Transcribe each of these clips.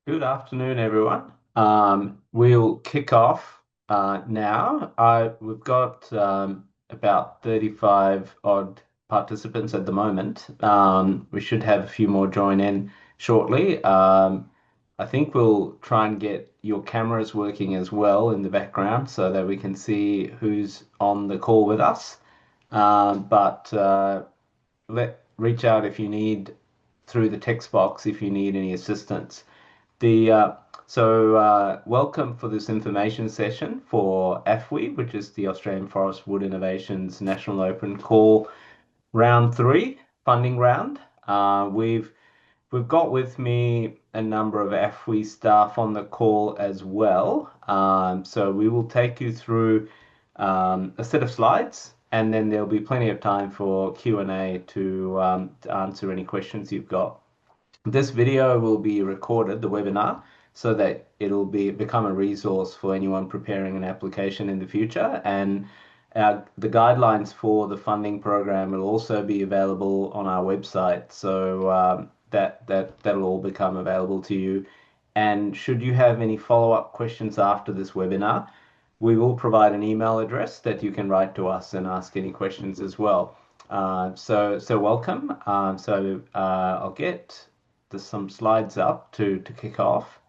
Good afternoon, everyone. We'll kick off now. We've got about 35 odd participants at the moment. We should have a few more join in shortly. I think we'll try and get your cameras working as well in the background so that we can see who's on the call with us. But reach out if you need through the text box if you need any assistance. The Welcome for this information session for AFWI, which is the Australian Forest Wood Innovations National Open Call Round 3 funding round. We've got with me a number of AFWI staff on the call as well. So we will take you through a set of slides, and then there'll be plenty of time for Q&A to answer any questions you've got. This video will be recorded, the webinar, so that it'll become a resource for anyone preparing an application in the future. And the guidelines for the funding program will also be available on our website, so that'll all become available to you. And should you have any follow-up questions after this webinar, we will provide an email address that you can write to us and ask any questions as well. So welcome. I'll get some slides up to kick off.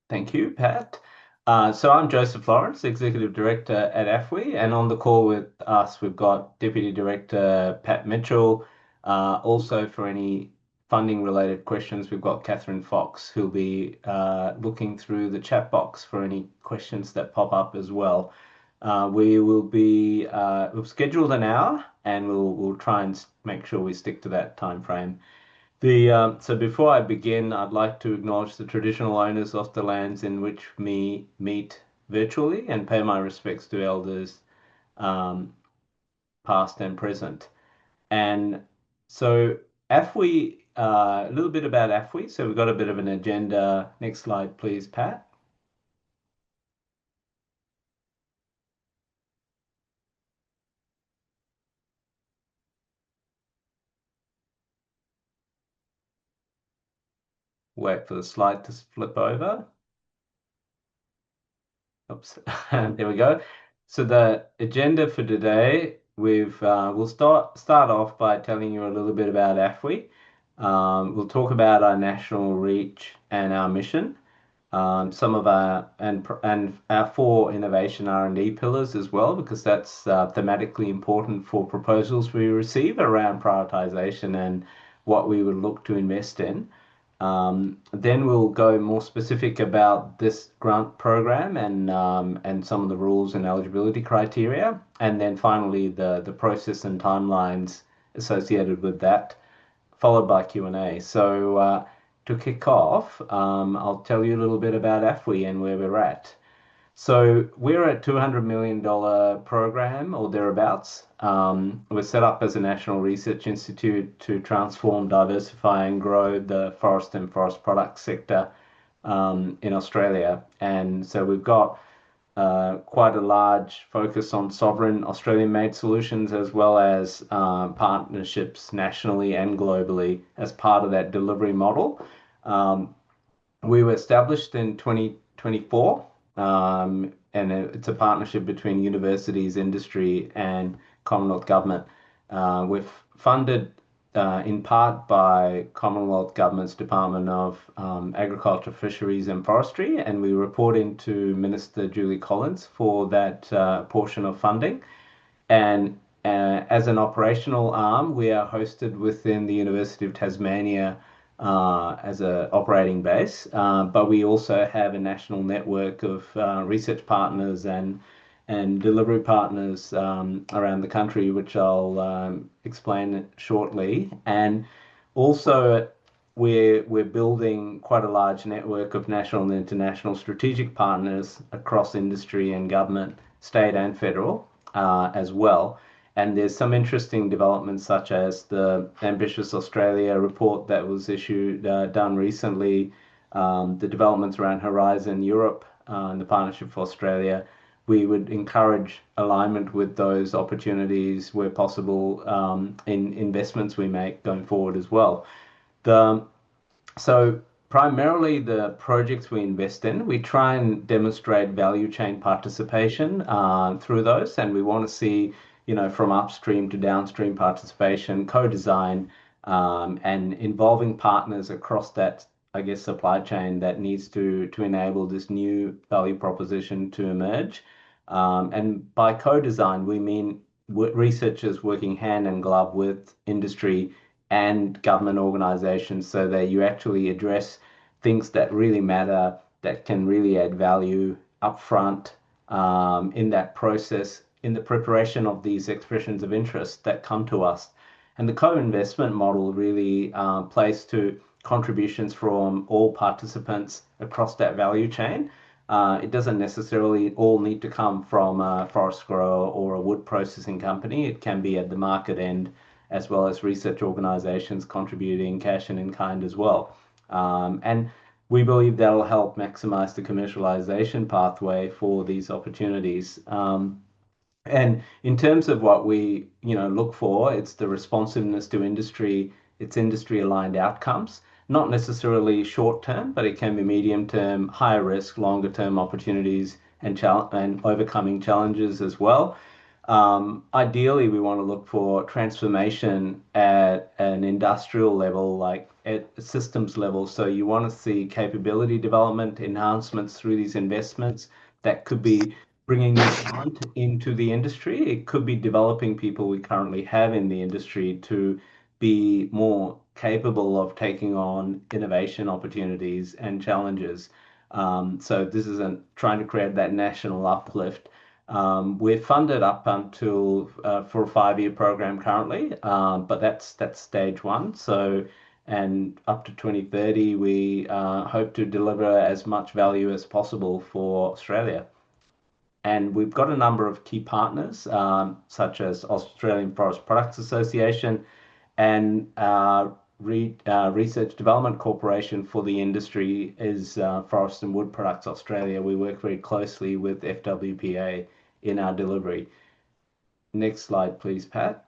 Thank you, Pat. So I'm Joseph Lawrence, Executive Director at AFWI, and on the call with us, we've got Deputy Director Pat Mitchell. Also, for any funding related questions, we've got Catherine Fox, who'll be looking through the chat box for any questions that pop up as well. We've scheduled an hour, and we'll try and make sure we stick to that time frame. So before I begin, I'd like to acknowledge the traditional owners of the lands in which we meet virtually and pay my respects to elders, um, past and present. And so AFWI, a little bit about AFWI. So we've got a bit of an agenda. Next slide, please, Pat. Wait for the slide to flip over. Oops, there we go. So the agenda for today, we'll start off by telling you a little bit about AFWI. We'll talk about our national reach and our mission, some of our our four innovation R&D pillars as well, because that's thematically important for proposals we receive around prioritization and what we would look to invest in. Then we'll go more specific about this grant program and some of the rules and eligibility criteria, and then finally the process and timelines associated with that, followed by Q&A. So to kick off, I'll tell you a little bit about AFWI and where we're at. So we're a $200 million program or thereabouts. We're set up as a national research institute to transform, diversify, and grow the forest and forest products sector in Australia. And so we've got quite a large focus on sovereign Australian-made solutions as well as partnerships nationally and globally as part of that delivery model. We were established in 2024, and it's a partnership between universities, industry, and Commonwealth Government. We're funded in part by Commonwealth Government's Department of Agriculture, Fisheries and Forestry, and we report into Minister Julie Collins for that portion of funding. And as an operational arm, we are hosted within the University of Tasmania as an operating base, but we also have a national network of research partners and delivery partners around the country, which I'll explain shortly. And also, we're building quite a large network of national and international strategic partners across industry and government, state and federal, as well. And there's some interesting developments, such as the Ambitious Australia report that was done recently, the developments around Horizon Europe and the Partnership for Australia, we would encourage alignment with those opportunities where possible in investments we make going forward as well. The so primarily the projects we invest in, we try and demonstrate value chain participation through those, and we want to see, from upstream to downstream participation, co-design, and involving partners across that, I guess, supply chain that needs to enable this new value proposition to emerge. And by co-design, we mean researchers working hand in glove with industry and government organizations so that you actually address things that really matter, that can really add value upfront in that process, in the preparation of these expressions of interest that come to us. And the co-investment model really plays to contributions from all participants across that value chain. It doesn't necessarily all need to come from a forest grower or a wood processing company. It can be at the market end as well as research organizations contributing cash and in kind as well. And we believe that'll help maximize the commercialization pathway for these opportunities. And in terms of what we, look for, it's the responsiveness to industry, it's industry aligned outcomes, not necessarily short term, but it can be medium term, higher risk, longer term opportunities and overcoming challenges as well. Ideally, we want to look for transformation at an industrial level, like at systems level. So you want to see capability development, enhancements through these investments that could be bringing new talent into the industry. It could be developing people we currently have in the industry to be more capable of taking on innovation opportunities and challenges. So this isn't trying to create that national uplift. We're funded up until for a 5-year program currently, but that's stage one. So, and up to 2030, we hope to deliver as much value as possible for Australia. And we've got a number of key partners, such as Australian Forest Products Association and Research Development Corporation for the industry is Forest and Wood Products Australia. We work very closely with FWPA in our delivery. Next slide, please, Pat.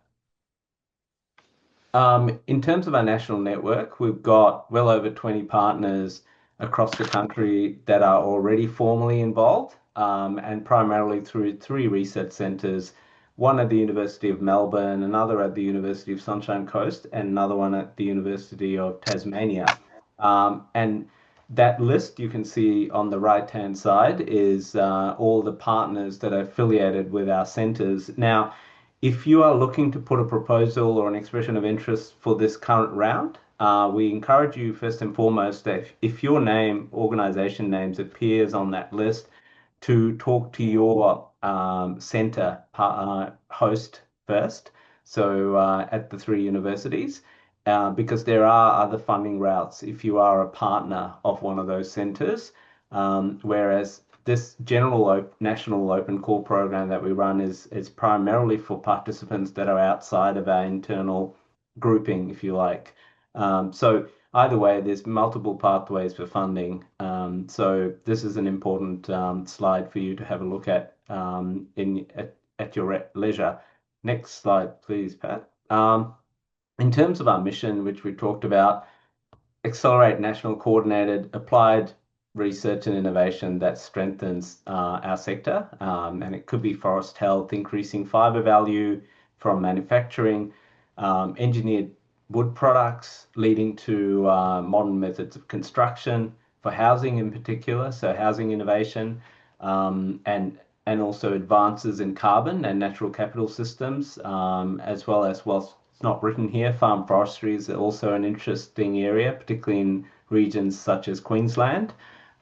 In terms of our national network, we've got well over 20 partners across the country that are already formally involved, and primarily through 3 research centres, one at the University of Melbourne, another at the University of Sunshine Coast, and another one at the University of Tasmania. And that list you can see on the right-hand side is all the partners that are affiliated with our centres. Now, if you are looking to put a proposal or an expression of interest for this current round, we encourage you first and foremost that if your name, organization names appears on that list, to talk to your center host first. So at the 3 universities, because there are other funding routes if you are a partner of one of those centers. Whereas this general national open call program that we run is primarily for participants that are outside of our internal grouping, if you like. So either way, there's multiple pathways for funding. So this is an important slide for you to have a look at at your leisure. Next slide, please, Pat. In terms of our mission, which we talked about, accelerate national coordinated applied research and innovation that strengthens our sector. And it could be forest health, increasing fiber value from manufacturing, engineered wood products leading to modern methods of construction for housing in particular, so housing innovation, and also advances in carbon and natural capital systems, as well as, whilst it's not written here, farm forestry is also an interesting area, particularly in regions such as Queensland.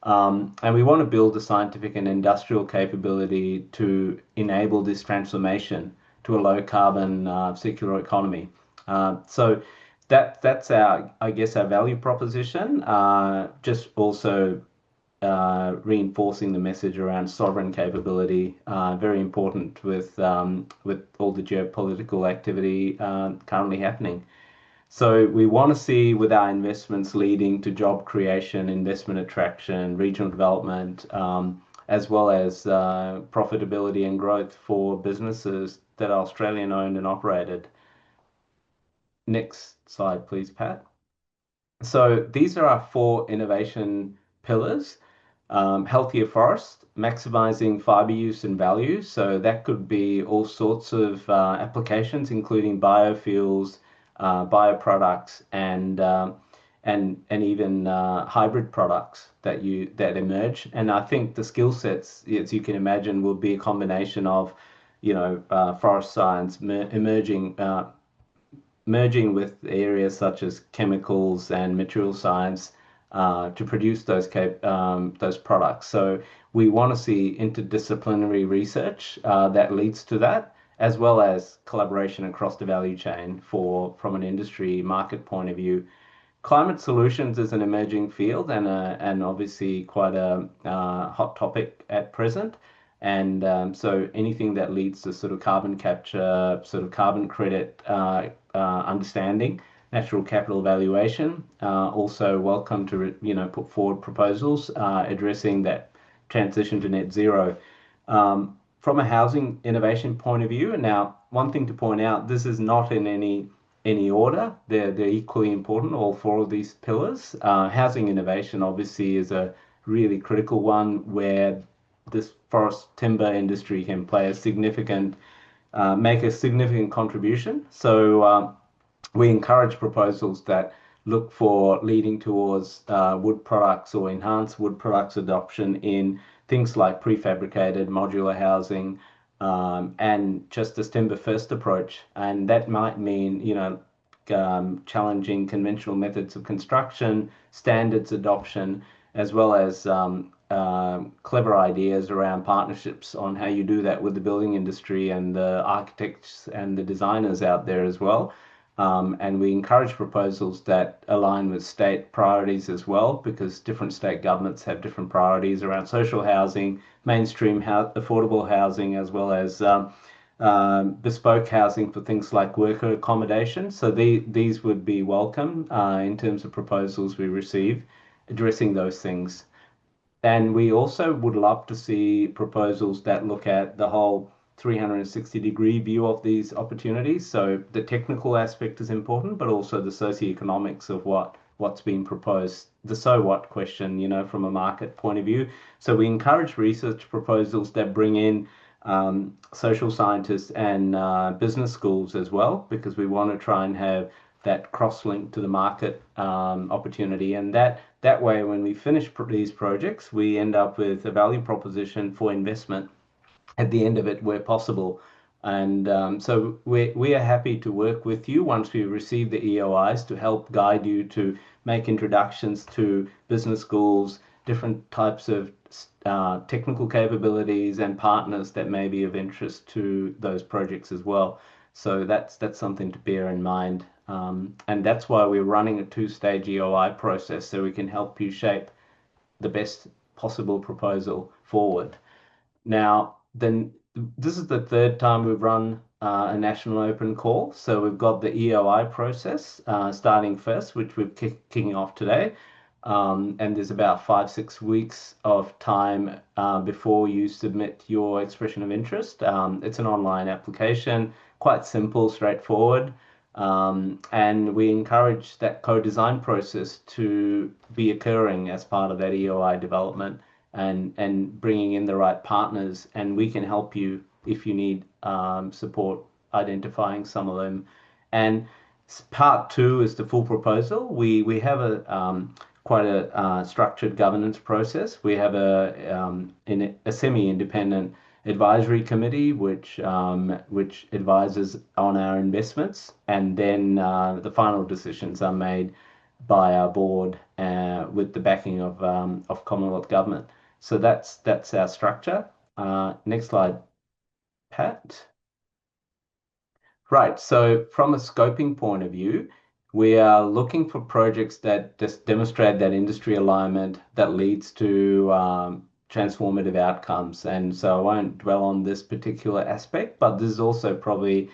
And we want to build a scientific and industrial capability to enable this transformation to a low carbon circular economy. So that's our, I guess, our value proposition. Just also reinforcing the message around sovereign capability, very important with all the geopolitical activity currently happening. So we want to see with our investments leading to job creation, investment attraction, regional development, as well as profitability and growth for businesses that are Australian owned and operated. Next slide, please, Pat. So these are our four innovation pillars. Healthier forest, maximizing fiber use and value. So that could be all sorts of applications, including biofuels, bioproducts, and even hybrid products that emerge. And I think the skill sets, as you can imagine, will be a combination of, forest science emerging merging with areas such as chemicals and material science to produce those products. So we want to see interdisciplinary research that leads to that, as well as collaboration across the value chain from an industry market point of view. Climate solutions is an emerging field and obviously quite a hot topic at present. And so anything that leads to sort of carbon capture, sort of carbon credit understanding, natural capital valuation, also welcome to put forward proposals addressing that transition to net zero. From a housing innovation point of view, now one thing to point out, this is not in any order. They're equally important, all four of these pillars. Housing innovation obviously is a really critical one where this forest timber industry can play a significant, make a significant contribution. So we encourage proposals that look for leading towards wood products or enhanced wood products adoption in things like prefabricated modular housing, and just this timber first approach. And that might mean, challenging conventional methods of construction, standards adoption, as well as clever ideas around partnerships on how you do that with the building industry and the architects and the designers out there as well. And we encourage proposals that align with state priorities as well, because different state governments have different priorities around social housing, mainstream affordable housing, as well as bespoke housing for things like worker accommodation. So these would be welcome in terms of proposals we receive addressing those things. And we also would love to see proposals that look at the whole 360-degree view of these opportunities. So the technical aspect is important, but also the socioeconomics of what's being proposed, the so what question, from a market point of view. So we encourage research proposals that bring in social scientists and business schools as well, because we want to try and have that cross-link to the market opportunity. And that way, when we finish these projects, we end up with a value proposition for investment at the end of it where possible. And so we are happy to work with you once we receive the EOIs to help guide you to make introductions to business schools, different types of technical capabilities and partners that may be of interest to those projects as well. So that's something to bear in mind. And that's why we're running a two-stage EOI process, so we can help you shape the best possible proposal forward. Now, then this is the third time we've run a national open call. So we've got the EOI process starting first, which we're kicking off today. And there's about 5-6 weeks of time before you submit your expression of interest. It's an online application, quite simple, straightforward. And we encourage that co-design process to be occurring as part of that EOI development and bringing in the right partners. And we can help you if you need support identifying some of them. And part two is the full proposal. We have a quite a structured governance process. We have a semi-independent advisory committee which advises on our investments, and then the final decisions are made by our board with the backing of Commonwealth Government. So that's our structure. Next slide, Pat. Right, so from a scoping point of view, we are looking for projects that just demonstrate that industry alignment that leads to transformative outcomes. And so I won't dwell on this particular aspect, but this is also probably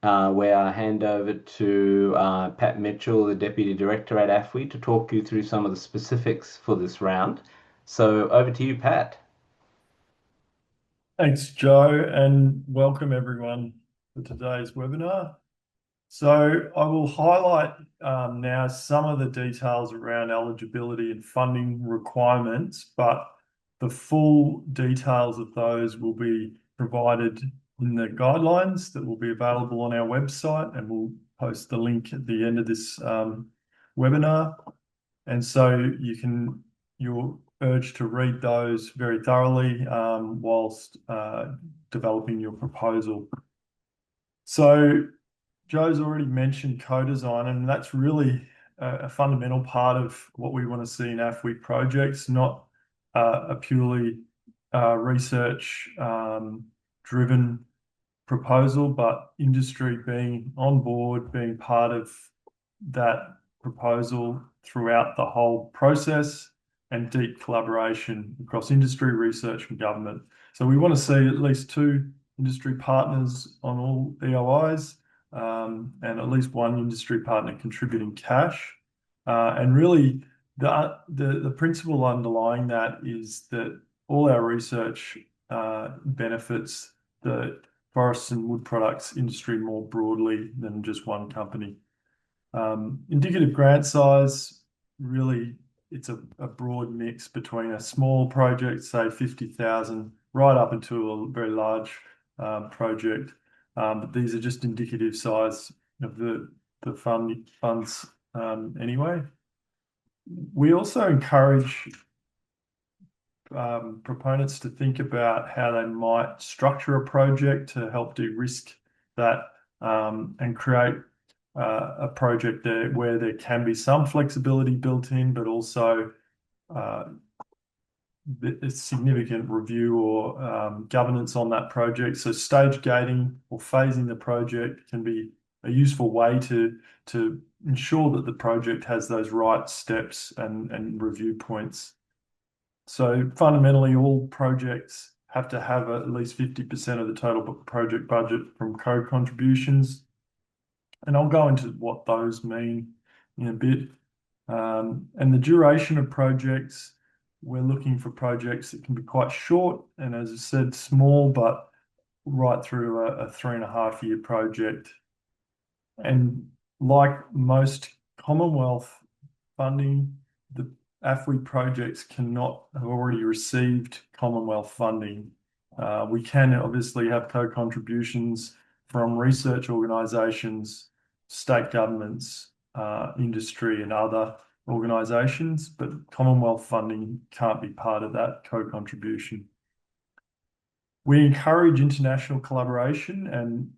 where I hand over to Pat Mitchell, the Deputy Director at AFWI, to talk you through some of the specifics for this round. So over to you, Pat. Thanks, Joe, and welcome everyone to today's webinar. So I will highlight now some of the details around eligibility and funding requirements, but the full details of those will be provided in the guidelines that will be available on our website, and we'll post the link at the end of this webinar. And so you're urged to read those very thoroughly whilst developing your proposal. So Joe's already mentioned co-design, and that's really a fundamental part of what we want to see in AFWI projects, not a purely research driven proposal, but industry being on board, being part of that proposal throughout the whole process, and deep collaboration across industry, research, and government. So we want to see at least two industry partners on all EOIs, and at least one industry partner contributing cash. And really, the principle underlying that is that all our research benefits the forests and wood products industry more broadly than just one company. Indicative grant size, really, it's a broad mix between a small project, say 50,000, right up into a very large project. But these are just indicative size of the funds anyway. We also encourage proponents to think about how they might structure a project to help de-risk that and create a project there where there can be some flexibility built in, but also a significant review or governance on that project. So stage gating or phasing the project can be a useful way to ensure that the project has those right steps and review points. So fundamentally, all projects have to have at least 50% of the total project budget from co-contributions. And I'll go into what those mean in a bit. And the duration of projects, we're looking for projects that can be quite short and, as I said, small, but right through a 3.5 year project. And like most Commonwealth funding, the AFWI projects cannot have already received Commonwealth funding. We can obviously have co-contributions from research organisations, state governments, industry and other organisations, but Commonwealth funding can't be part of that co-contribution. We encourage international collaboration, and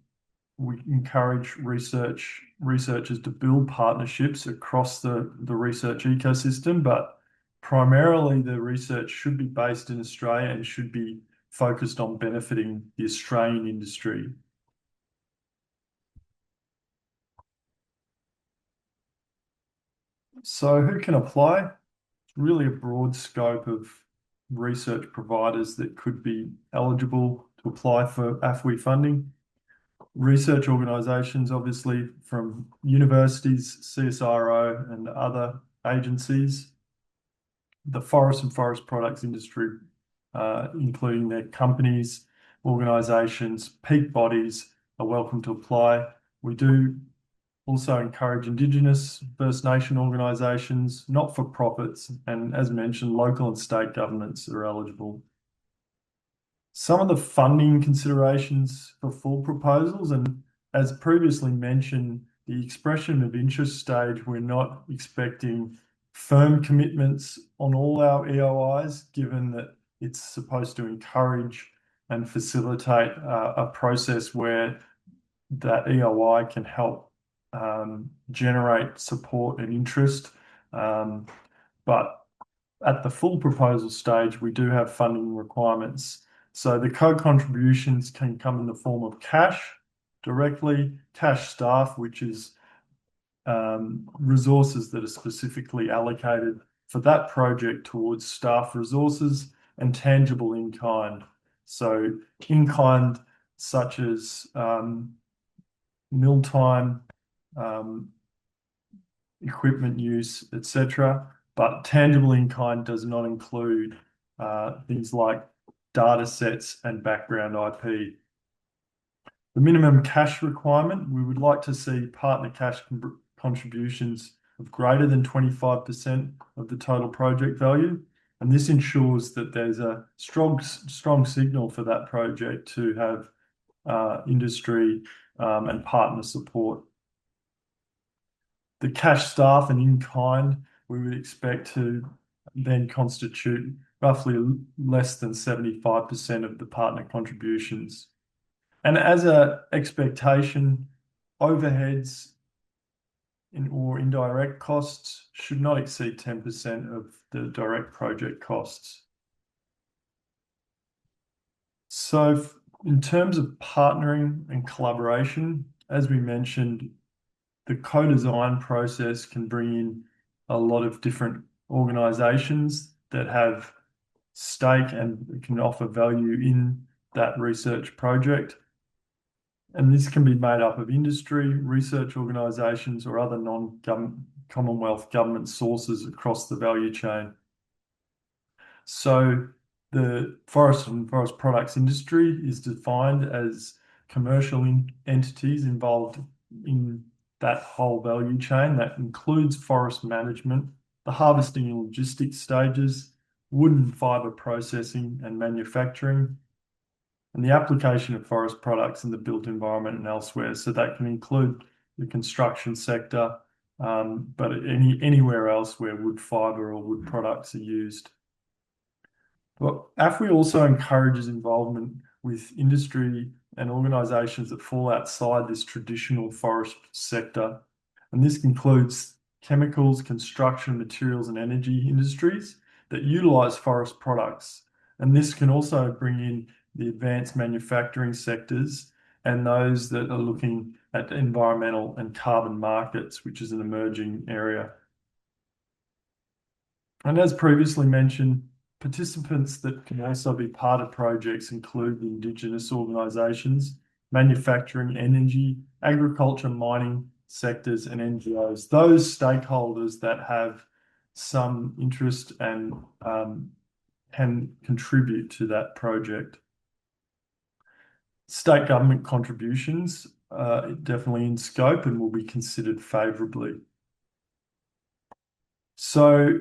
we encourage researchers to build partnerships across the research ecosystem, but primarily the research should be based in Australia and should be focused on benefiting the Australian industry. So who can apply? It's really a broad scope of research providers that could be eligible to apply for AFWI funding. Research organisations, obviously, from universities, CSIRO, and other agencies. The forest and forest products industry, including their companies, organisations, peak bodies, are welcome to apply. We do also encourage Indigenous First Nation organisations, not-for-profits, and as mentioned, local and state governments are eligible. Some of the funding considerations for full proposals, and as previously mentioned, the expression of interest stage, we're not expecting firm commitments on all our EOIs, given that it's supposed to encourage and facilitate a process where that EOI can help generate support and interest. But at the full proposal stage, we do have funding requirements. So the co-contributions can come in the form of cash directly, cash staff, which is resources that are specifically allocated for that project towards staff resources, and tangible in kind. So in kind, such as mill time, equipment use, etc. But tangible in kind does not include things like data sets, and background IP. The minimum cash requirement, we would like to see partner cash contributions of greater than 25% of the total project value. And this ensures that there's a strong signal for that project to have industry and partner support. The cash staff and in-kind, we would expect to then constitute roughly less than 75% of the partner contributions. And as an expectation, overheads or indirect costs should not exceed 10% of the direct project costs. So in terms of partnering and collaboration, as we mentioned, the co-design process can bring in a lot of different organisations that have stake and can offer value in that research project. And this can be made up of industry, research organisations, or other non-Commonwealth government sources across the value chain. So the forest and forest products industry is defined as commercial entities involved in that whole value chain. That includes forest management, the harvesting and logistics stages, wood and fibre processing and manufacturing, and the application of forest products in the built environment and elsewhere. So that can include the construction sector, but anywhere else where wood fibre or wood products are used. Well, AFWI also encourages involvement with industry and organisations that fall outside this traditional forest sector. And this includes chemicals, construction, materials and energy industries that utilise forest products. And this can also bring in the advanced manufacturing sectors and those that are looking at environmental and carbon markets, which is an emerging area. And as previously mentioned, participants that can also be part of projects include the Indigenous organisations, manufacturing, energy, agriculture, mining sectors and NGOs, those stakeholders that have some interest and can contribute to that project. State government contributions are definitely in scope and will be considered favourably. So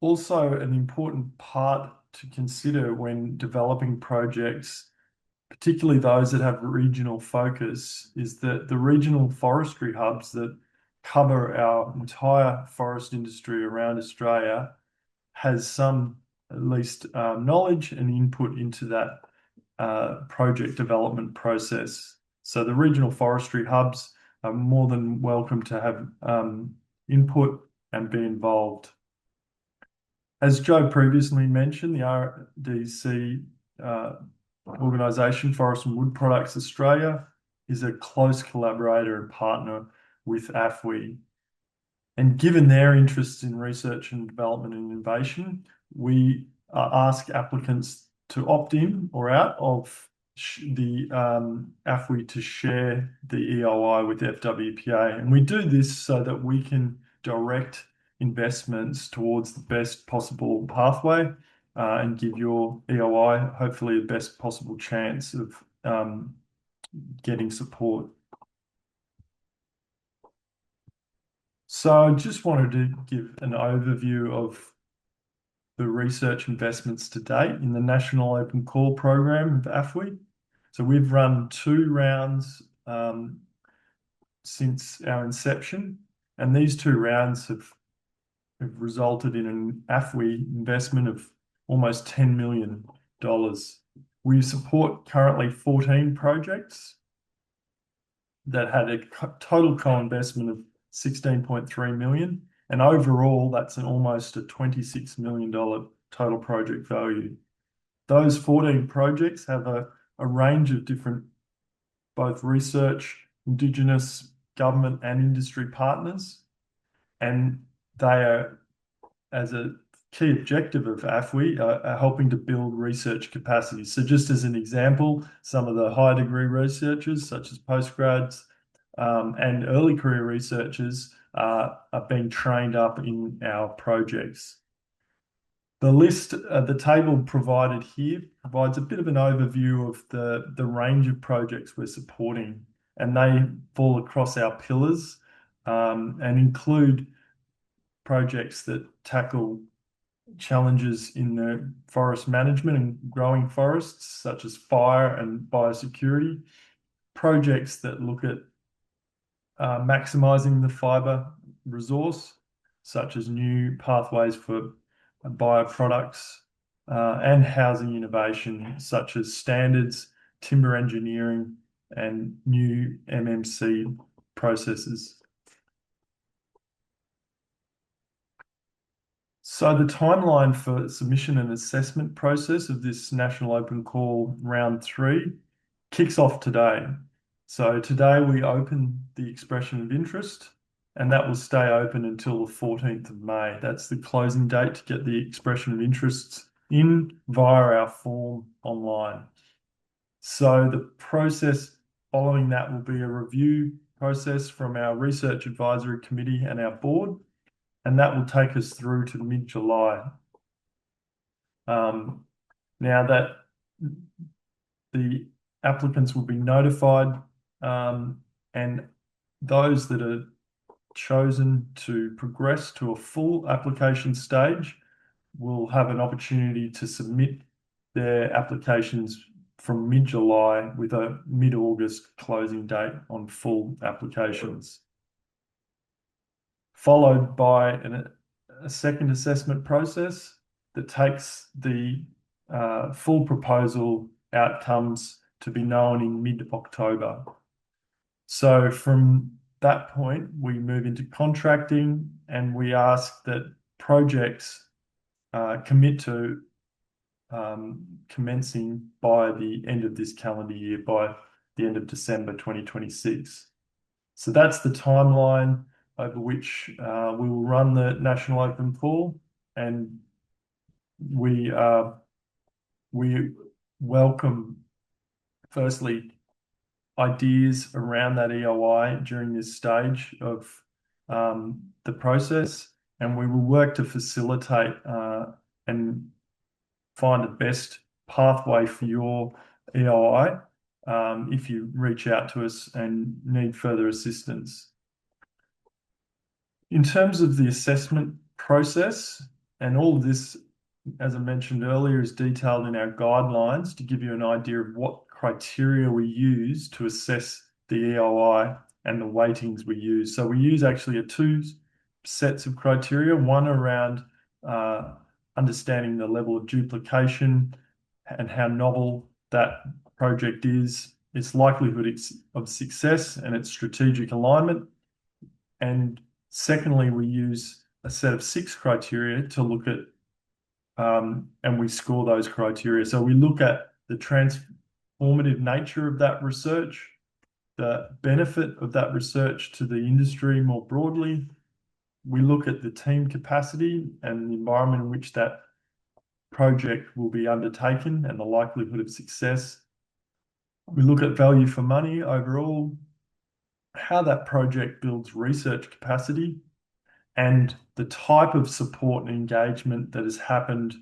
also an important part to consider when developing projects, particularly those that have regional focus, is that the regional forestry hubs that cover our entire forest industry around Australia has some at least knowledge and input into that project development process. So the regional forestry hubs are more than welcome to have input and be involved. As Joe previously mentioned, the RDC organisation, Forest and Wood Products Australia, is a close collaborator and partner with AFWI. And given their interests in research and development and innovation, we ask applicants to opt in or out of the AFWI to share the EOI with FWPA. And we do this so that we can direct investments towards the best possible pathway and give your EOI hopefully the best possible chance of getting support. So I just wanted to give an overview of the research investments to date in the National Open Call program of AFWI. So we've run 2 rounds since our inception, and these 2 rounds have resulted in an AFWI investment of almost $10 million. We support currently 14 projects that had a total co-investment of $16.3 million. And overall, that's almost a $26 million total project value. Those 14 projects have a range of different, both research, Indigenous, government and industry partners. And they are, as a key objective of AFWI, are helping to build research capacity. So just as an example, some of the high degree researchers, such as postgrads and early career researchers, are being trained up in our projects. the table provided here provides a bit of an overview of the range of projects we're supporting, and they fall across our pillars and include projects that tackle challenges in the forest management and growing forests, such as fire and biosecurity, projects that look at maximising the fibre resource, such as new pathways for bioproducts, and housing innovation, such as standards, timber engineering, and new MMC processes. So the timeline for submission and assessment process of this National Open Call Round 3 kicks off today. So today we open the expression of interest, and that will stay open until the 14th of May. That's the closing date to get the expression of interests in via our form online. So the process following that will be a review process from our Research Advisory Committee and our board, and that will take us through to mid-July. Now that the applicants will be notified, and those that are chosen to progress to a full application stage will have an opportunity to submit their applications from mid-July with a mid-August closing date on full applications, followed by a second assessment process that takes the full proposal outcomes to be known in mid-October. So from that point, we move into contracting, and we ask that projects commit to commencing by the end of this calendar year, by the end of December 2026. So that's the timeline over which we will run the National Open Call, and we welcome, firstly, ideas around that EOI during this stage of the process, and we will work to facilitate and find the best pathway for your EOI if you reach out to us and need further assistance. In terms of the assessment process, and all of this, as I mentioned earlier, is detailed in our guidelines to give you an idea of what criteria we use to assess the EOI and the weightings we use. So we use actually two sets of criteria, one around understanding the level of duplication and how novel that project is, its likelihood of success, and its strategic alignment. And secondly, we use a set of 6 criteria to look at, and we score those criteria. So we look at the transformative nature of that research, the benefit of that research to the industry more broadly. We look at the team capacity and the environment in which that project will be undertaken and the likelihood of success. We look at value for money overall, how that project builds research capacity, and the type of support and engagement that has happened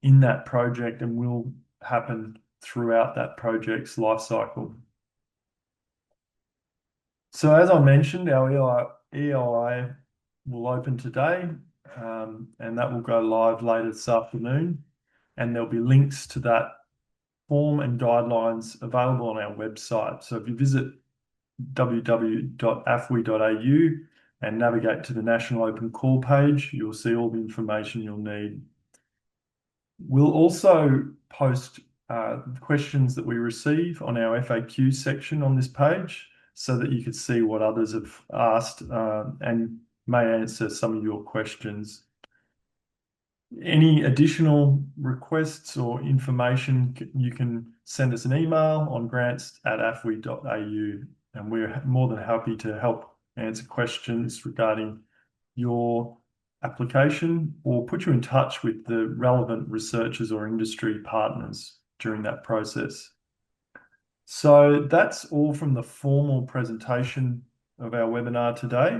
in that project and will happen throughout that project's life cycle. So as I mentioned, our EOI will open today, and that will go live later this afternoon, and there'll be links to that form and guidelines available on our website. So if you visit www.afwi.au and navigate to the National Open Call page, you'll see all the information you'll need. We'll also post questions that we receive on our FAQ section on this page so that you can see what others have asked and may answer some of your questions. Any additional requests or information, you can send us an email on grants@afwi.au, and we're more than happy to help answer questions regarding your application or put you in touch with the relevant researchers or industry partners during that process. So that's all from the formal presentation of our webinar today.